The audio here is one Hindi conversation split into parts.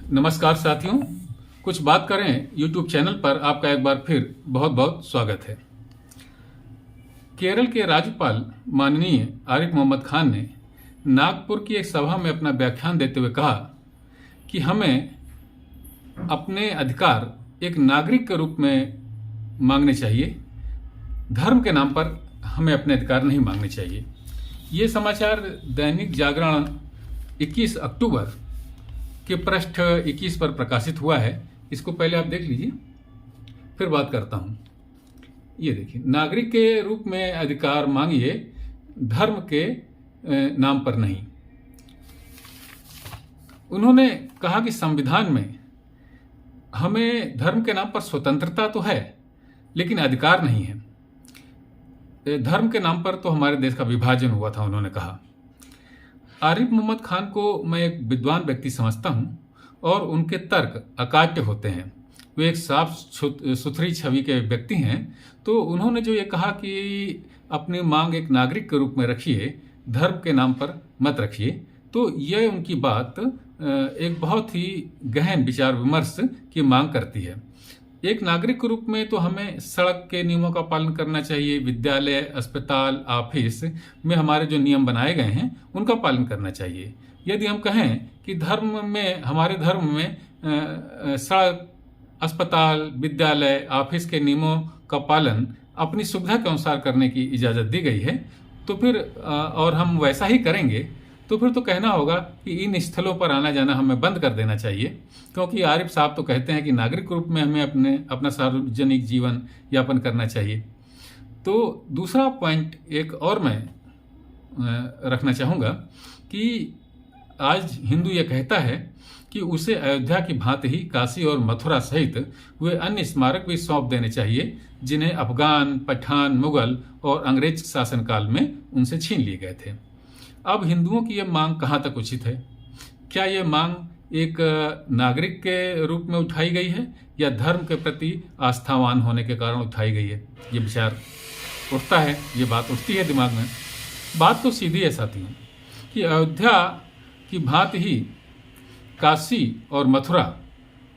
नमस्कार साथियों, कुछ बात करें YouTube चैनल पर आपका एक बार फिर बहुत बहुत स्वागत है। केरल के राज्यपाल माननीय आरिफ मोहम्मद खान ने नागपुर की एक सभा में अपना व्याख्यान देते हुए कहा कि हमें अपने अधिकार एक नागरिक के रूप में मांगने चाहिए, धर्म के नाम पर हमें अपने अधिकार नहीं मांगने चाहिए। ये समाचार दैनिक जागरण 21 अक्टूबर के पृष्ठ 21 पर प्रकाशित हुआ है। इसको पहले आप देख लीजिए, फिर बात करता हूं। ये देखिए, नागरिक के रूप में अधिकार मांगिए, धर्म के नाम पर नहीं। उन्होंने कहा कि संविधान में हमें धर्म के नाम पर स्वतंत्रता तो है, लेकिन अधिकार नहीं है। धर्म के नाम पर तो हमारे देश का विभाजन हुआ था, उन्होंने कहा। आरिफ मोहम्मद खान को मैं एक विद्वान व्यक्ति समझता हूं और उनके तर्क अकाट्य होते हैं। वे एक साफ सुथरी छवि के व्यक्ति हैं। तो उन्होंने जो ये कहा कि अपनी मांग एक नागरिक के रूप में रखिए, धर्म के नाम पर मत रखिए, तो ये उनकी बात एक बहुत ही गहन विचार विमर्श की मांग करती है। एक नागरिक के रूप में तो हमें सड़क के नियमों का पालन करना चाहिए, विद्यालय, अस्पताल, ऑफिस में हमारे जो नियम बनाए गए हैं उनका पालन करना चाहिए। यदि हम कहें कि धर्म में, हमारे धर्म में सड़क, अस्पताल, विद्यालय, ऑफिस के नियमों का पालन अपनी सुविधा के अनुसार करने की इजाज़त दी गई है, तो फिर और हम वैसा ही करेंगे तो फिर तो कहना होगा कि इन स्थलों पर आना जाना हमें बंद कर देना चाहिए, क्योंकि आरिफ साहब तो कहते हैं कि नागरिक रूप में हमें अपना सार्वजनिक जीवन यापन करना चाहिए। तो दूसरा पॉइंट एक और मैं रखना चाहूँगा कि आज हिंदू ये कहता है कि उसे अयोध्या की भांति ही काशी और मथुरा सहित वे अन्य स्मारक भी सौंप देने चाहिए जिन्हें अफगान, पठान, मुगल और अंग्रेज शासनकाल में उनसे छीन लिए गए थे। अब हिंदुओं की यह मांग कहाँ तक उचित है? क्या यह मांग एक नागरिक के रूप में उठाई गई है या धर्म के प्रति आस्थावान होने के कारण उठाई गई है? ये विचार उठता है, ये बात उठती है दिमाग में। बात तो सीधी है साथियों कि अयोध्या की भांति ही काशी और मथुरा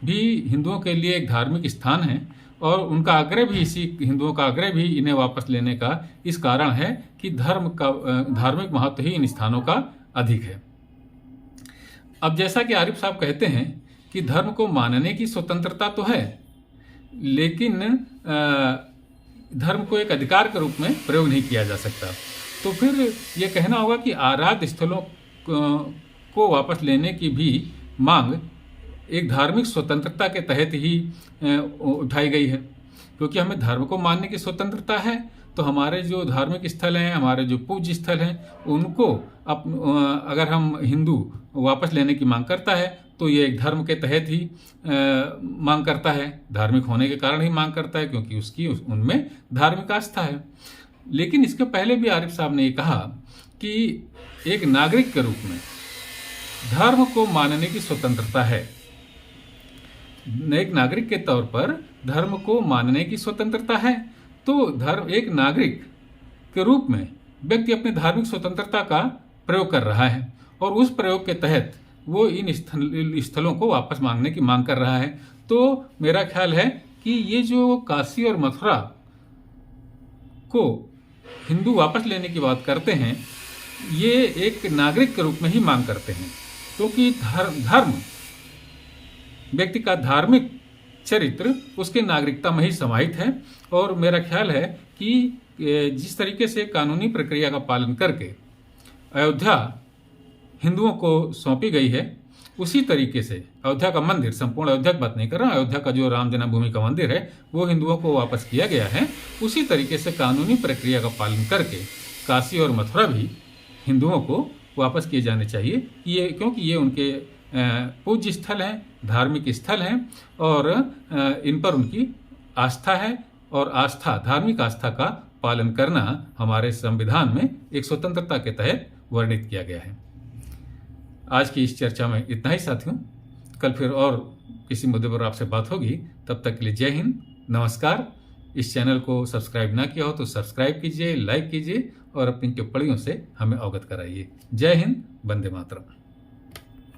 भी हिंदुओं के लिए एक धार्मिक स्थान है और उनका आग्रह भी, हिंदुओं का आग्रह भी इन्हें वापस लेने का इस कारण है कि धार्मिक महत्व ही इन स्थानों का अधिक है। अब जैसा कि आरिफ साहब कहते हैं कि धर्म को मानने की स्वतंत्रता तो है, लेकिन धर्म को एक अधिकार के रूप में प्रयोग नहीं किया जा सकता। तो फिर ये कहना होगा कि आराध्य स्थलों को वापस लेने की भी मांग एक धार्मिक स्वतंत्रता के तहत ही उठाई गई है, क्योंकि हमें धर्म को मानने की स्वतंत्रता है। तो हमारे जो धार्मिक स्थल हैं, हमारे जो पूज्य स्थल हैं, उनको अगर हम हिंदू वापस लेने की मांग करता है तो ये एक धर्म के तहत ही मांग करता है, धार्मिक होने के कारण ही मांग करता है, क्योंकि उनमें धार्मिक आस्था है। लेकिन इसके पहले भी आरिफ साहब ने ये कहा कि एक नागरिक के रूप में धर्म को मानने की स्वतंत्रता है। एक नागरिक के तौर पर धर्म को मानने की स्वतंत्रता है। तो एक नागरिक के रूप में व्यक्ति अपनी धार्मिक स्वतंत्रता का प्रयोग कर रहा है और उस प्रयोग के तहत वो इन स्थलों को वापस मांगने की मांग कर रहा है। तो मेरा ख्याल है कि ये जो काशी और मथुरा को हिंदू वापस लेने की बात करते हैं, ये एक नागरिक के रूप में ही मांग करते हैं, क्योंकि धर्म व्यक्ति का धार्मिक चरित्र उसके नागरिकता में ही समाहित है। और मेरा ख्याल है कि जिस तरीके से कानूनी प्रक्रिया का पालन करके अयोध्या हिंदुओं को सौंपी गई है, उसी तरीके से अयोध्या का मंदिर, संपूर्ण अयोध्या की बात नहीं कर रहा, अयोध्या का जो राम जन्मभूमि का मंदिर है वो हिंदुओं को वापस किया गया है। उसी तरीके से कानूनी प्रक्रिया का पालन करके काशी और मथुरा भी हिंदुओं को वापस किए जाने चाहिए, क्योंकि ये उनके पूज्य स्थल हैं, धार्मिक स्थल हैं और इन पर उनकी आस्था है और आस्था, धार्मिक आस्था का पालन करना हमारे संविधान में एक स्वतंत्रता के तहत वर्णित किया गया है। आज की इस चर्चा में इतना ही साथियों। कल फिर और किसी मुद्दे पर आपसे बात होगी। तब तक के लिए जय हिंद, नमस्कार। इस चैनल को सब्सक्राइब ना किया हो तो सब्सक्राइब कीजिए, लाइक कीजिए और अपनी टिप्पणियों से हमें अवगत कराइए। जय हिंद, वंदे मातरम।